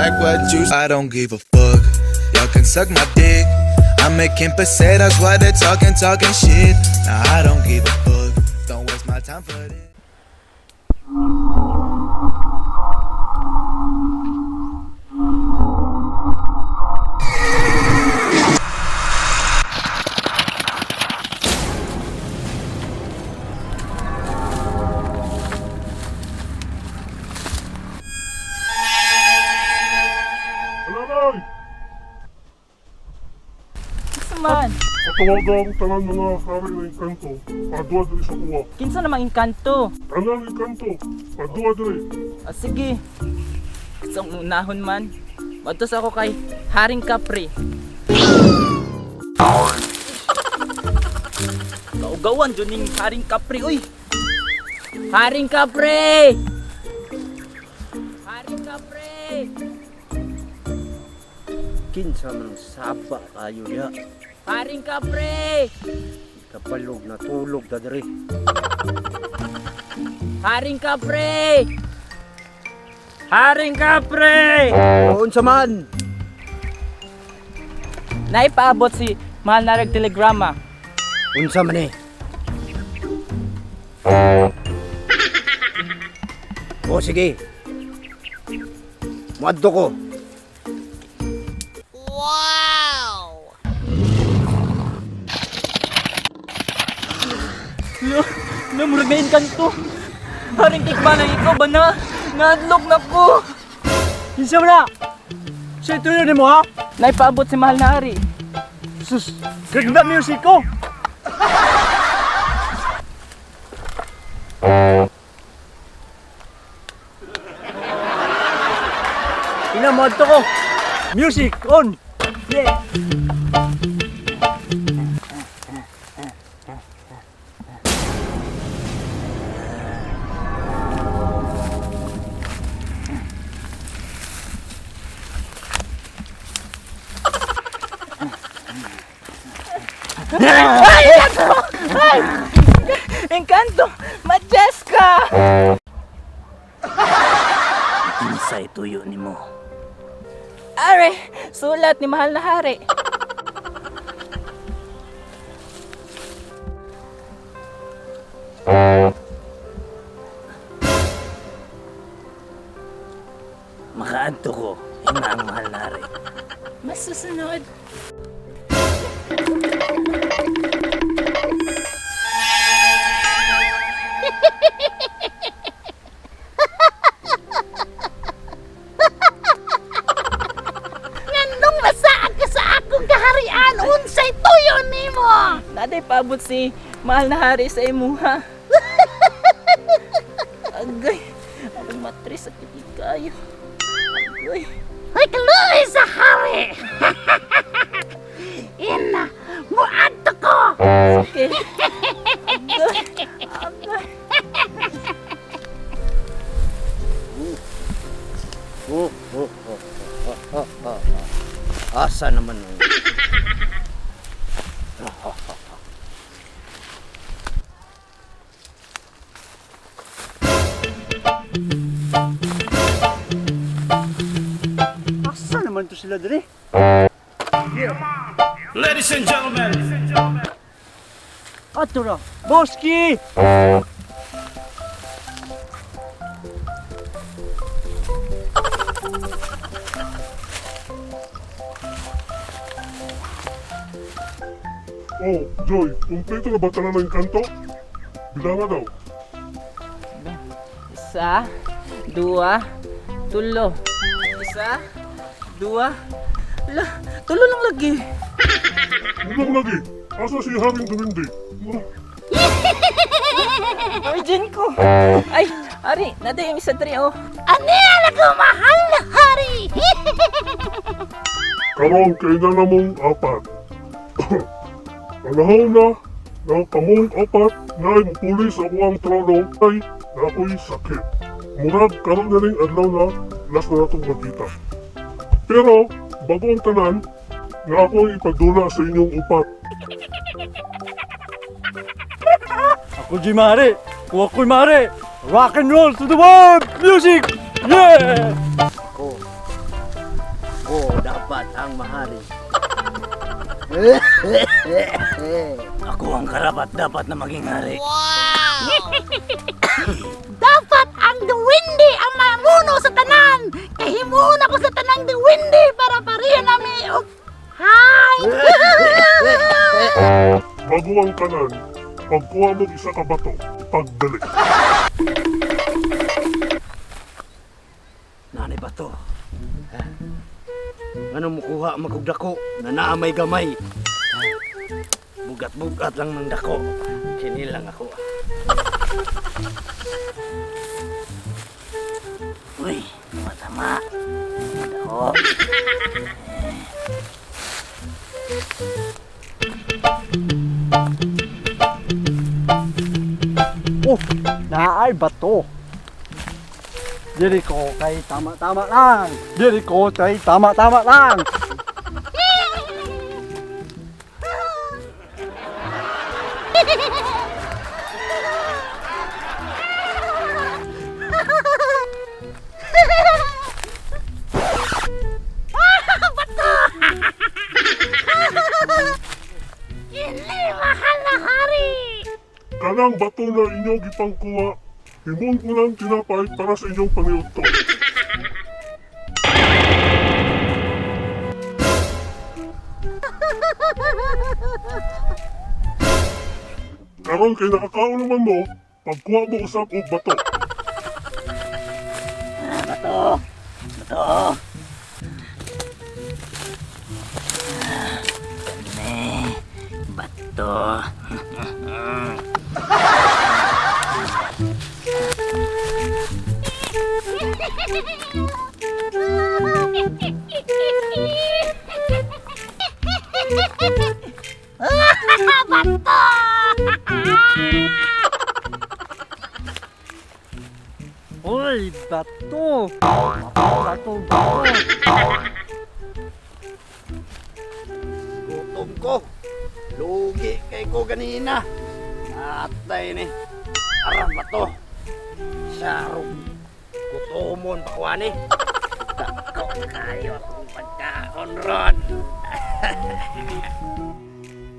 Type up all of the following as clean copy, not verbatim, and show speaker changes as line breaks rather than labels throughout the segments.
like what you. I don't give a fuck. Y'all can suck my dick. I'm making pesetas while they're talking shit. Nah, I don't give a fuck. Don't waste my time for this.
Man,
Patawag ang tanan mga hari ng kanto. Padua diri sa kuwa.
kinsa namang inkanto?
Tanan ng kanto. Padua diri.
Sige. Isang unahon man. Matos ako kay Haring Capri. Kaugawan dyan yung Haring Capri, uy! Haring Capri! Haring Capri!
Kinsa man saba kayo ya.
Haring Capri!
Kapalog na tulog ta diri.
Haring Capri! Haring Capri!
Unsa man?
Naipaabot si Mahal na telegrama.
Unsa man eh? O sige. Muadto ko.
Namurag na inkanto. Haring tikbalang ikaw ba na? Nadlok na ko.
Kinsa man na? Siya tuyo ni mo ha?
Naipaabot si Mahal na Hari.
Sus, ganda music ko. Pinamodto ko. Music on. Yeah.
Encanto! Majeska!
Kinsay tuyo ni mo?
Are, sulat ni Mahal na Hari.
Makaadto ko. Ina ang Mahal na Hari.
Mas susunod.
Ngandong masaag ka sa akong kaharian, unsay tuyo nimo?
Naday paabot si Mahal na Hari sa imuha. Agay, ang matris at kayo. Agay.
Hoy kaluoy sa hari. Ina, muadto ko.
Okay. Agay. Agay.
Asa naman ang... Asa naman to sila dali?
Ladies and gentlemen,
Ato ra! Boski!
Oh, Joy, kumpleto na ba tanan ng kanto? Bilanga daw.
Isa, dua, tulo. Isa, dua, tulo lang lagi.
Ulang lagi. Asa si Haring Duwindi?
Virgin ko. Ay, Ari, naday yung isa diri oh.
Aniala ko mahal na hari.
Karon kay na namong apat. Panahon na ng kamong apat na mupuli sa buwang trono ay na ako'y sakit. Murag karon na rin adlaw na last na natong magkita. Pero bago ang tanan, na ako'y ipadula sa inyong upat.
Ako di mare! Kung ako'y mare! Rock and roll to the world! Music! Yeah! Ako, mahari. Ako ang karapat dapat na maging hari.
Dapat ang duwindi ang mamuno sa tanan. Kahimuon ako sa tanang duwindi para pareha nami og hi.
Baguang tanan, pagkuha mo isa ka bato, pagdali.
Nanay ba to? Ano mo kuha magugdako na naamay gamay? Bugat-bugat lang ng dako. Kini lang ako. Uy, matama. Dako.
Oh, naay bato. Diri ko kay tama-tama lang. Diri ko kay tama-tama lang.
Kini mahal na hari.
Kanang bato na inyong gipangkuha, himong unang tinapay para sa inyong paniudto. Karon kay nakakaon naman mo, pagkuha mo usab og bato.
Bato.
Bato.
Uy, bato. Bato, bato.
Gutom ko. Lugi kay ko ganina. Atay ni. Aram ba to? Sarong. Gutomon pakwani. Dako kayo akong pagkaon ron.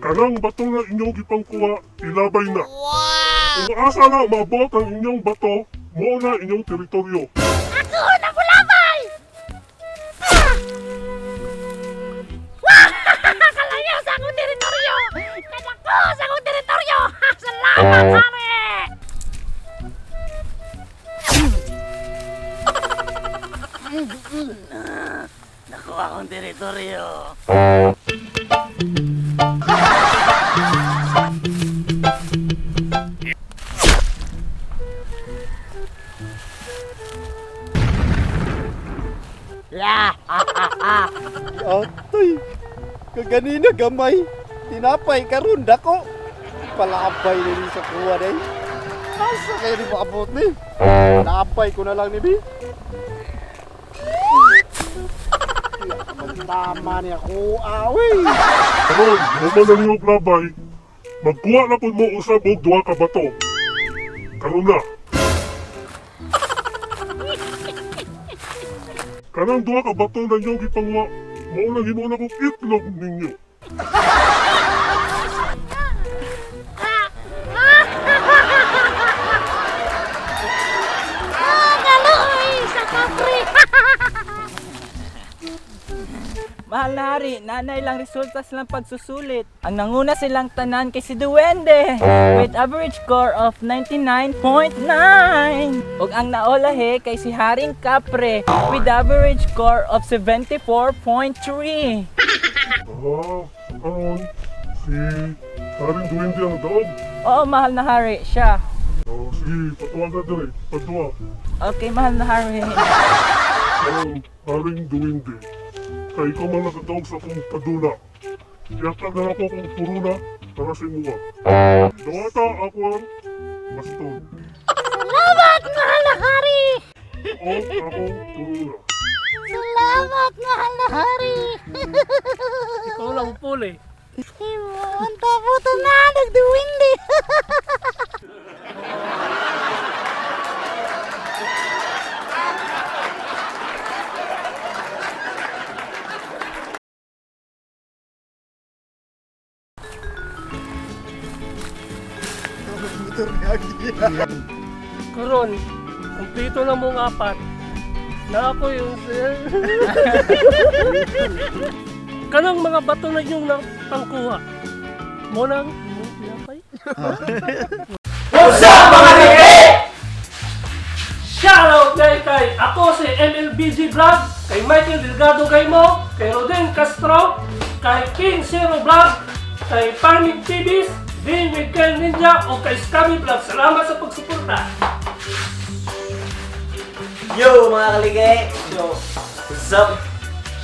Kanang bato na inyong gipangkuha, ilabay na. Kung asa na maabot ang inyong bato, mo na inyong teritoryo.
Ako na bulabay. Kalayo sa akong teritoryo. Kadako sa akong teritoryo. Salamat hari.
Nakuha akong teritoryo.
Atay, kaganina gamay. Tinapay karon dako. Palabay ni sa kuha day. Asa kayo ni maabot ni? Napay ko na lang ni Bi. Tama niya ko away.
Karon, human na niyong labay, magkuha na po mo usab og duha ka bato. Karon na. Kanang duha ka bato na inyong gipangwa, mao na himo na kong itlog ninyo.
Galoy sa kapre.
Mahal na hari, nanay lang resulta silang pagsusulit. Ang nanguna silang tanan kay si Duwende with average score of 99.9. Ug ang naolahe kay si Haring Kapre with average score of 74.3.
Karon, si Haring Duwende ang daog.
Oo, mahal na hari, siya.
Sige, patawagan dere, padua.
Okay, mahal na hari.
Karon, Haring Duwende. Kay ikaw man nakadaog sa akong padula. Yata na ako kong puruna para sa imuha. Dawata ako ang baston.
Salamat mahal na hari.
O akong puruna.
Salamat mahal na hari.
Ikaw lang puli.
Ang taputo na nagduwindi.
Karon, kumpleto na mong apat. Na ako yung kanang mga bato na yung napangkuha. Mo nang pinapay.
What's up mga liki?
Shoutout kay ako si MLBG Vlog, kay Michael Delgado Gaimo, kay Roden Castro, kay King Zero Vlog, kay Farming TVs, Dean Miguel Ninja o kay Scammy Vlog. Salamat sa pagsuporta.
Yo mga kaligay! Yo! What's up?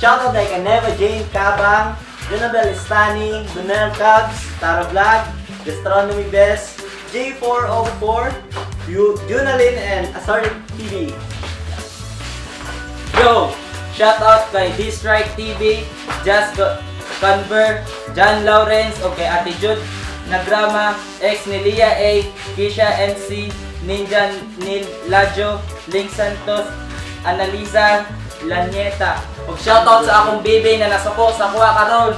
Shoutout kay Neva Jane Cabang, Junabel Estani, Donel Cabs, Tara Vlog, Gastronomy Best, J404, Junalyn and Assorted TV.
Yo! Shoutout kay Distrike TV, Just Conver, John Lawrence o kay Ate Jude Nagrama, ex ni Lia A, Kisha MC, Ninja Nil Lajo, Link Santos, Annalisa Lanieta. Ug shoutout sa akong baby na nasuko sa kuha karon.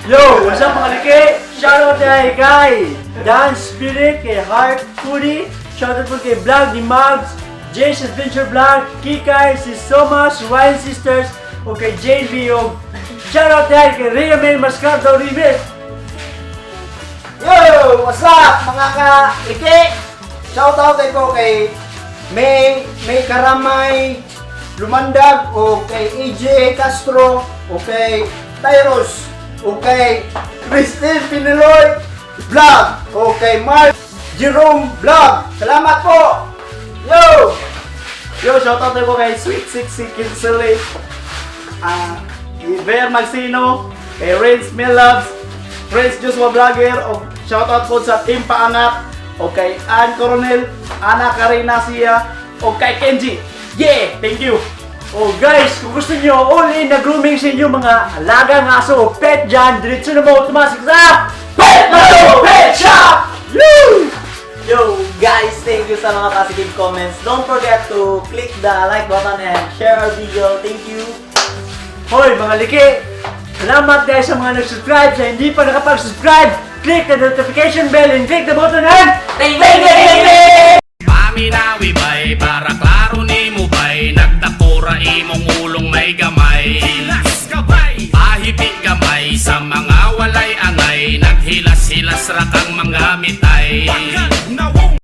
Yo! What's up mga liki? Shoutout kay Dan Spirit, kay Heart Foodie. Shoutout po kay Vlog ni Mags, James Adventure Vlog, Kikay, si Somas, Ryan Sisters, o kay Jane B. O shoutout kay Rhea May Mascardo Rives.
Yo! What's up mga ka-liki? Shoutout ko kay May Karamay Lumandag, o kay AJ Castro, o kay Tyros, o kay Christine Pineloy Vlog, o kay Mark Jerome Vlog. Salamat po! Yo!
Yo! Shoutout ko kay Sweet 60 Kinsili, Ver Magsino, kay Renz Millabs, Prince Joshua Vlogger, o shoutout po sa Team Paangat, o kay Ann Coronel, Ana Karina Sia, o kay Kenji. Yeah! Thank you! Oh guys, kung gusto nyo all-in na grooming sa inyo mga alagang aso o pet dyan, diretso na mo tumasik sa Pet Malo Pet Shop! Woo!
Yo guys, thank you sa mga positive comments. Don't forget to click the like button and share our video. Thank you!
Hoy mga liki! Salamat guys sa mga nag-subscribe. Sa hindi pa nakapag-subscribe, click the notification bell and click the button and
Ting ting ting ting!
Paminawi bay, para klaro ni mo bay, nagtakura imong ulong may gamay. Hilas gabay, ahipi gamay, sa mga walay angay, naghilas-hilas ra kang mga mitay.